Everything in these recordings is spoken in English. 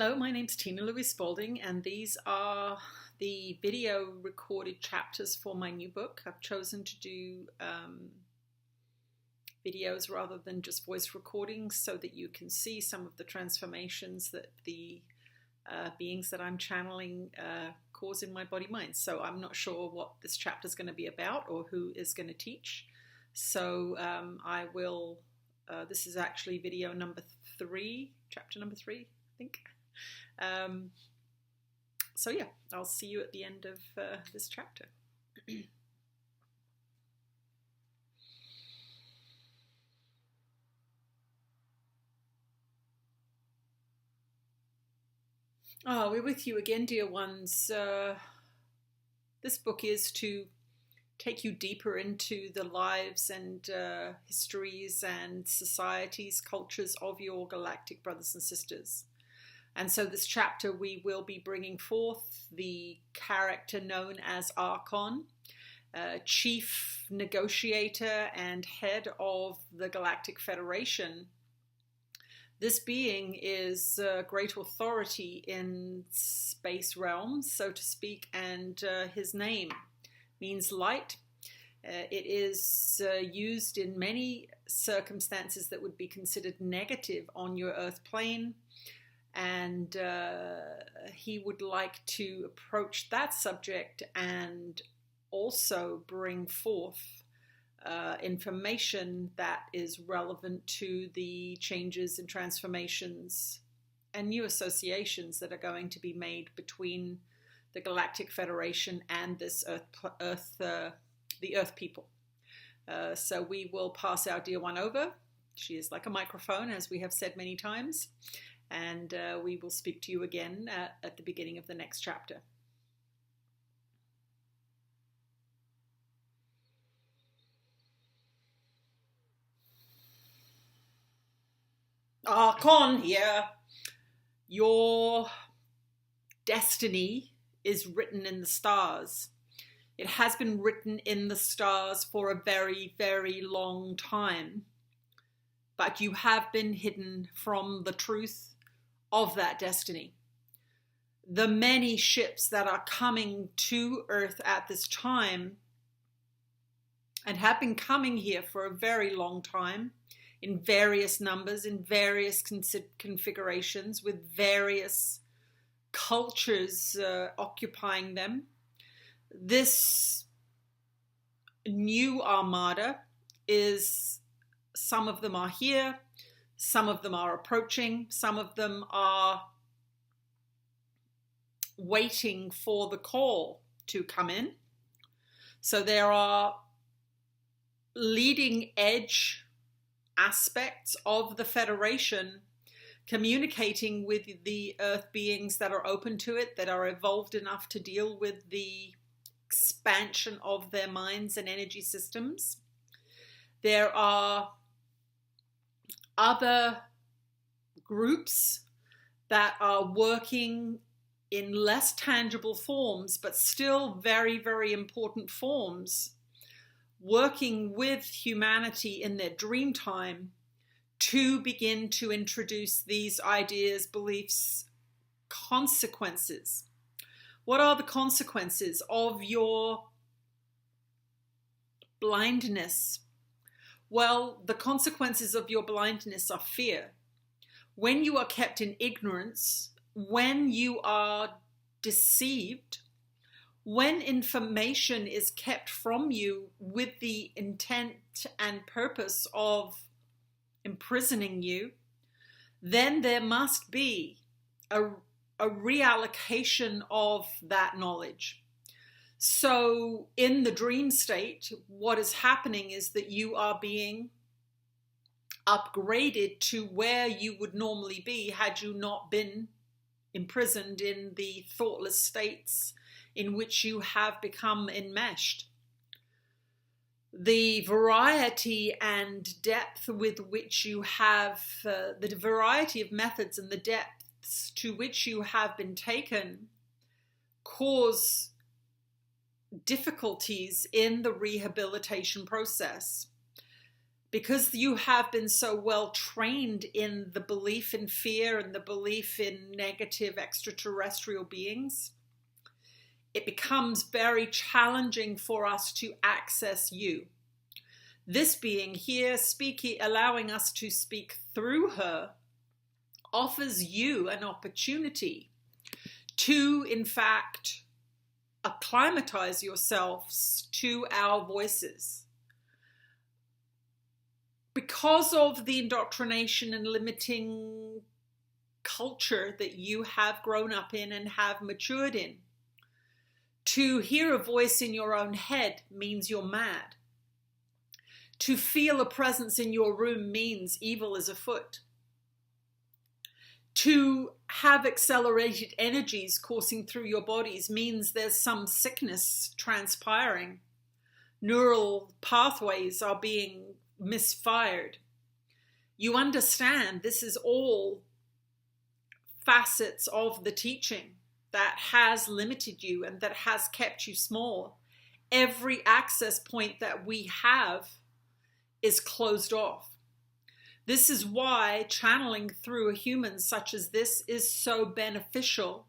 Hello, my name's Tina Louise Spalding, and these are the video recorded chapters for my new book. I've chosen to do videos rather than just voice recordings so that you can see some of the transformations that the beings that I'm channeling cause in my body-mind. So I'm not sure what this chapter is going to be about or who is going to teach. So I will, this is actually video number 3, chapter number 3, I think. So yeah, I'll see you at the end of this chapter. Oh, we're with you again, dear ones. This book is to take you deeper into the lives and histories and societies, cultures of your galactic brothers and sisters. And so this chapter we will be bringing forth the character known as Archon, chief negotiator and head of the Galactic Federation. This being is great authority in space realms, so to speak, and his name means light. It is used in many circumstances that would be considered negative on your Earth plane. And he would like to approach that subject and also bring forth information that is relevant to the changes and transformations and new associations that are going to be made between the Galactic Federation and this the Earth people. So we will pass our dear one over. She is like a microphone, as we have said many times. And we will speak to you again at the beginning of the next chapter. Archon here. Your destiny is written in the stars. It has been written in the stars for a very, very long time. But you have been hidden from the truth of that destiny. The many ships that are coming to Earth at this time and have been coming here for a very long time in various numbers, in various configurations, with various cultures occupying them. This new armada is, some of them are here, some of them are approaching, some of them are waiting for the call to come in. So there are leading edge aspects of the Federation communicating with the Earth beings that are open to it, that are evolved enough to deal with the expansion of their minds and energy systems. There are other groups that are working in less tangible forms, but still very, very important forms, working with humanity in their dream time to begin to introduce these ideas, beliefs, consequences. What are the consequences of your blindness? Well, the consequences of your blindness are fear. When you are kept in ignorance, when you are deceived, when information is kept from you with the intent and purpose of imprisoning you, then there must be a reallocation of that knowledge. So in the dream state, what is happening is that you are being upgraded to where you would normally be had you not been imprisoned in the thoughtless states in which you have become enmeshed. The variety and depth with which you have, the variety of methods and the depths to which you have been taken cause difficulties in the rehabilitation process. because you have been so well trained in the belief in fear and the belief in negative extraterrestrial beings, it becomes very challenging for us to access you. This being here, allowing us to speak through her, offers you an opportunity to, in fact, acclimatize yourselves to our voices. Because of the indoctrination and limiting culture that you have grown up in and have matured in, to hear a voice in your own head means you're mad. To feel a presence in your room means evil is afoot. To have accelerated energies coursing through your bodies means there's some sickness transpiring. Neural pathways are being misfired. You understand this is all facets of the teaching that has limited you and that has kept you small. Every access point that we have is closed off. This is why channeling through a human such as this is so beneficial,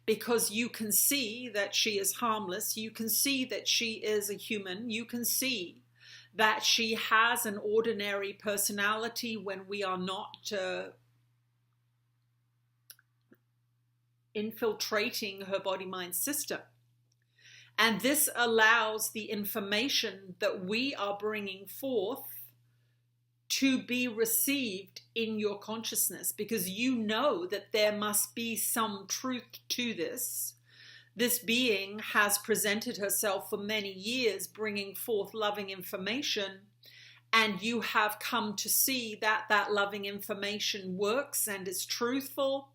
because you can see that she is harmless. You can see that she is a human. You can see that she has an ordinary personality when we are not infiltrating her body-mind system. And this allows the information that we are bringing forth to be received in your consciousness, because you know that there must be some truth to this. This being has presented herself for many years, bringing forth loving information, and you have come to see that that loving information works and is truthful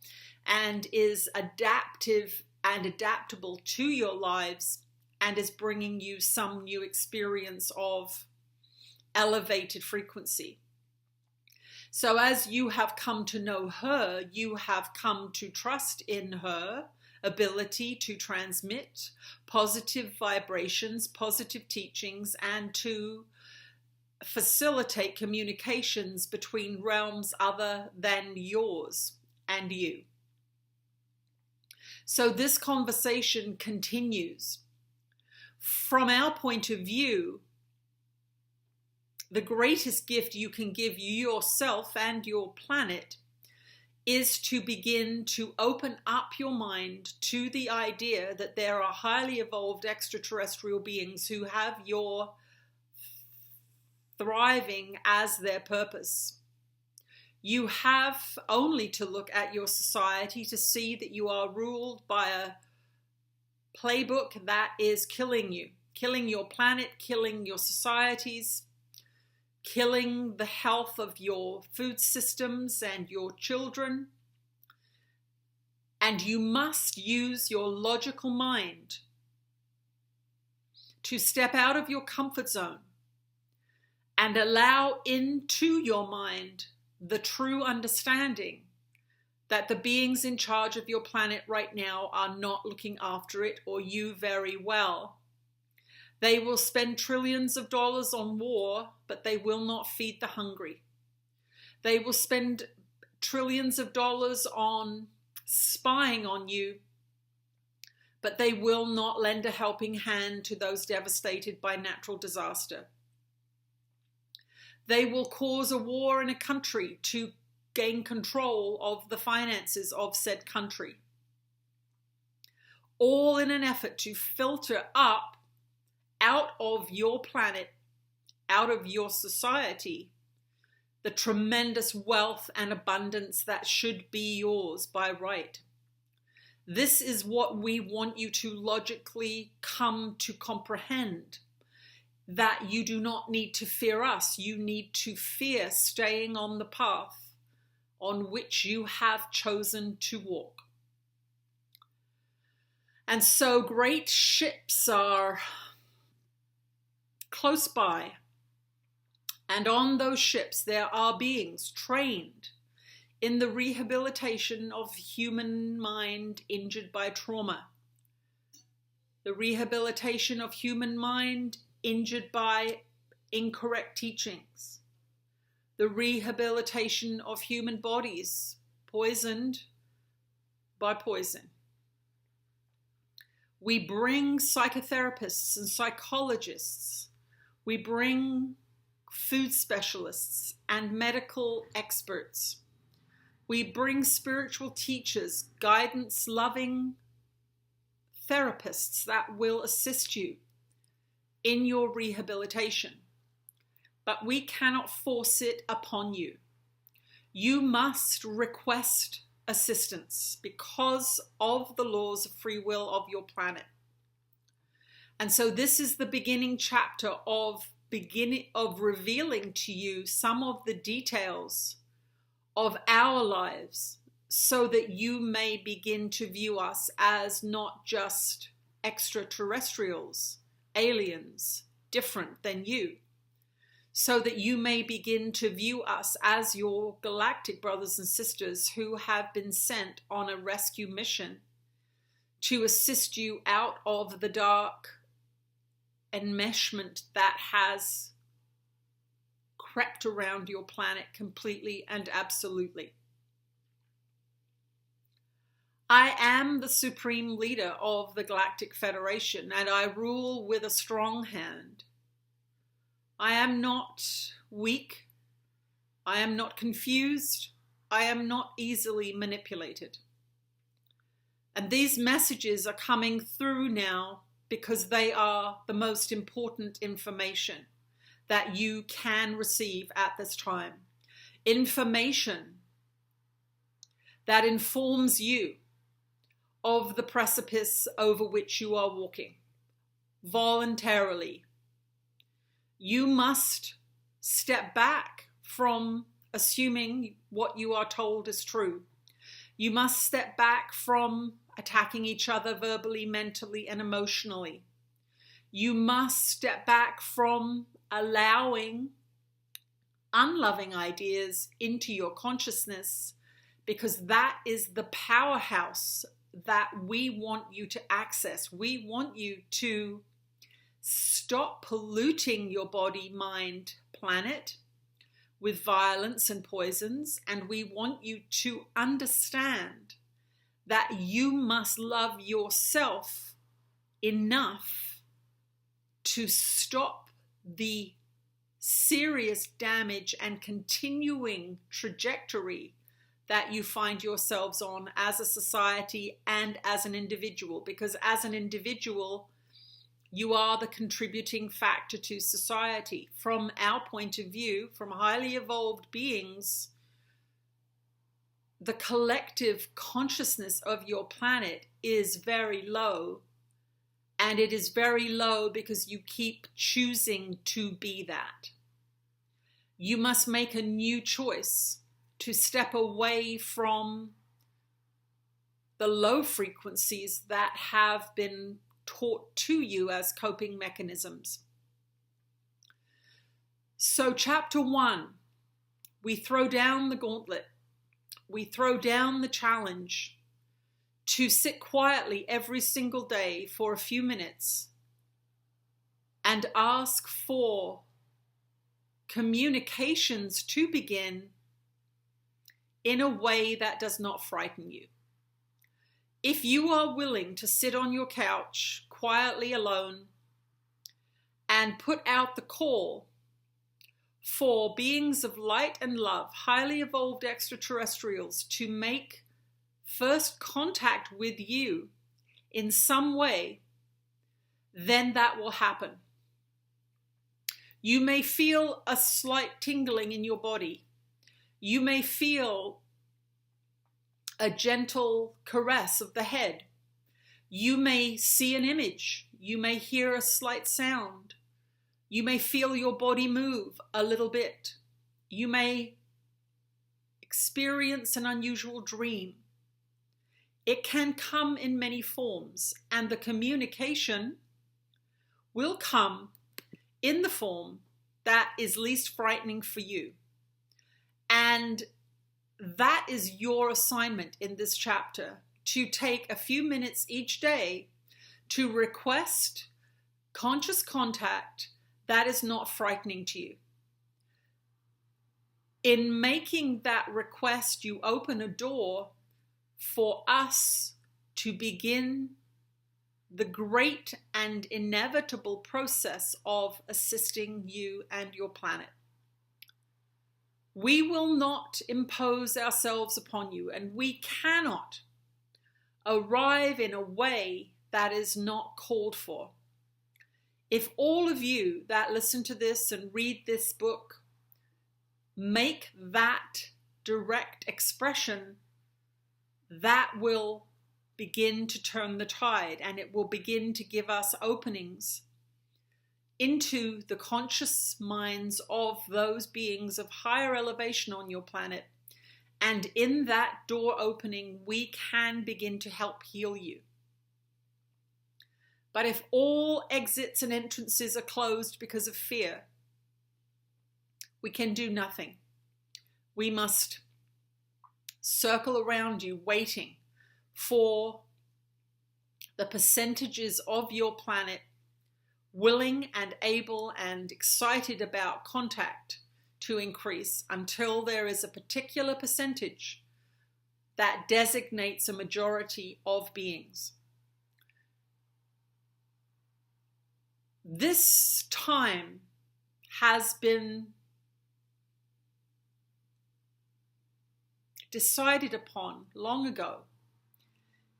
and is adaptive and adaptable to your lives, and is bringing you some new experience of elevated frequency. So as you have come to know her, you have come to trust in her ability to transmit positive vibrations, positive teachings, and to facilitate communications between realms other than yours and you. So this conversation continues. From our point of view, the greatest gift you can give yourself and your planet is to begin to open up your mind to the idea that there are highly evolved extraterrestrial beings who have your thriving as their purpose. You have only to look at your society to see that you are ruled by a playbook that is killing you, killing your planet, killing your societies, killing the health of your food systems and your children. And you must use your logical mind to step out of your comfort zone and allow into your mind the true understanding that the beings in charge of your planet right now are not looking after it or you very well. They will spend trillions of dollars on war, but they will not feed the hungry. They will spend trillions of dollars on spying on you, but they will not lend a helping hand to those devastated by natural disaster. They will cause a war in a country to gain control of the finances of said country, all in an effort to filter up out of your planet, out of your society, the tremendous wealth and abundance that should be yours by right. This is what we want you to logically come to comprehend, that you do not need to fear us. You need to fear staying on the path on which you have chosen to walk. And so great ships are close by, and on those ships there are beings trained in the rehabilitation of human mind injured by trauma, the rehabilitation of human mind injured by incorrect teachings, the rehabilitation of human bodies poisoned by poison. We bring psychotherapists and psychologists. We bring food specialists and medical experts. We bring spiritual teachers, guidance-loving therapists that will assist you in your rehabilitation. But we cannot force it upon you. You must request assistance because of the laws of free will of your planet. And so this is the beginning chapter of revealing to you some of the details of our lives so that you may begin to view us as not just extraterrestrials, aliens, different than you, so that you may begin to view us as your galactic brothers and sisters who have been sent on a rescue mission to assist you out of the dark enmeshment that has crept around your planet completely and absolutely. I am the supreme leader of the Galactic Federation, and I rule with a strong hand. I am not weak. I am not confused. I am not easily manipulated. And these messages are coming through now because they are the most important information that you can receive at this time. Information that informs you of the precipice over which you are walking voluntarily. You must step back from assuming what you are told is true. You must step back from attacking each other verbally, mentally, and emotionally. You must step back from allowing unloving ideas into your consciousness, because that is the powerhouse that we want you to access. We want you to stop polluting your body, mind, planet with violence and poisons, and we want you to understand that you must love yourself enough to stop the serious damage and continuing trajectory that you find yourselves on as a society and as an individual. Because as an individual, you are the contributing factor to society. From our point of view, from highly evolved beings, the collective consciousness of your planet is very low. And it is very low because you keep choosing to be that. You must make a new choice to step away from the low frequencies that have been taught to you as coping mechanisms. So chapter 1, we throw down the gauntlet. We throw down the challenge to sit quietly every single day for a few minutes and ask for communications to begin in a way that does not frighten you. If you are willing to sit on your couch quietly alone and put out the call for beings of light and love, highly evolved extraterrestrials, to make first contact with you in some way, then that will happen. You may feel a slight tingling in your body. You may feel a gentle caress of the head. You may see an image. You may hear a slight sound. You may feel your body move a little bit. You may experience an unusual dream. It can come in many forms, and the communication will come in the form that is least frightening for you. And that is your assignment in this chapter, to take a few minutes each day to request conscious contact that is not frightening to you. In making that request, you open a door for us to begin the great and inevitable process of assisting you and your planet. We will not impose ourselves upon you, and we cannot arrive in a way that is not called for. If all of you that listen to this and read this book make that direct expression, that will begin to turn the tide, and it will begin to give us openings into the conscious minds of those beings of higher elevation on your planet. And in that door opening, we can begin to help heal you. But if all exits and entrances are closed because of fear, we can do nothing. We must circle around you, waiting for the percentages of your planet willing and able and excited about contact to increase until there is a particular percentage that designates a majority of beings. This time has been decided upon long ago.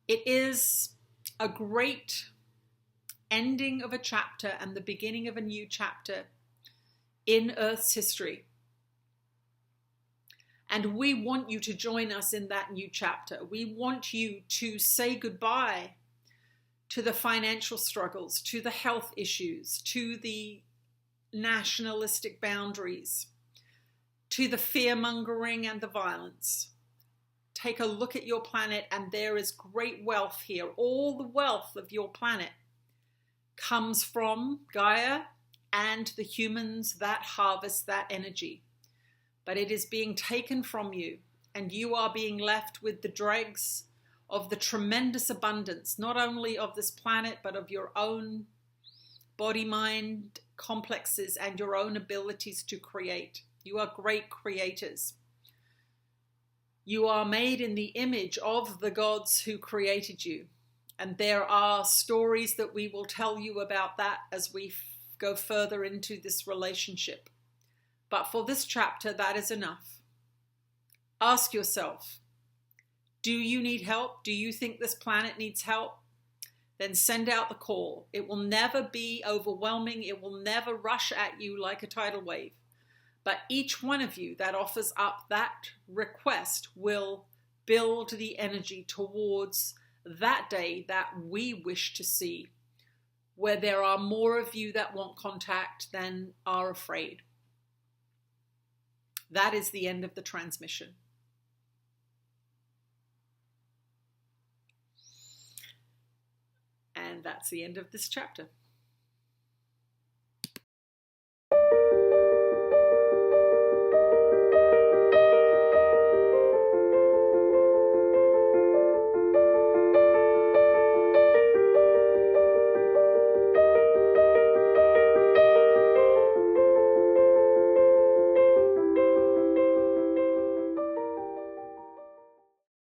It is a great ending of a chapter and the beginning of a new chapter in Earth's history. And we want you to join us in that new chapter. We want you to say goodbye to the financial struggles, to the health issues, to the nationalistic boundaries, to the fear-mongering and the violence. Take a look at your planet, and there is great wealth here. All the wealth of your planet comes from Gaia and the humans that harvest that energy. But it is being taken from you, and you are being left with the dregs of the tremendous abundance, not only of this planet, but of your own body-mind complexes and your own abilities to create. You are great creators. You are made in the image of the gods who created you. And there are stories that we will tell you about that as we go further into this relationship. But for this chapter, that is enough. Ask yourself, do you need help? Do you think this planet needs help? Then send out the call. It will never be overwhelming. It will never rush at you like a tidal wave. But each one of you that offers up that request will build the energy towards that day that we wish to see, where there are more of you that want contact than are afraid. That is the end of the transmission. And that's the end of this chapter.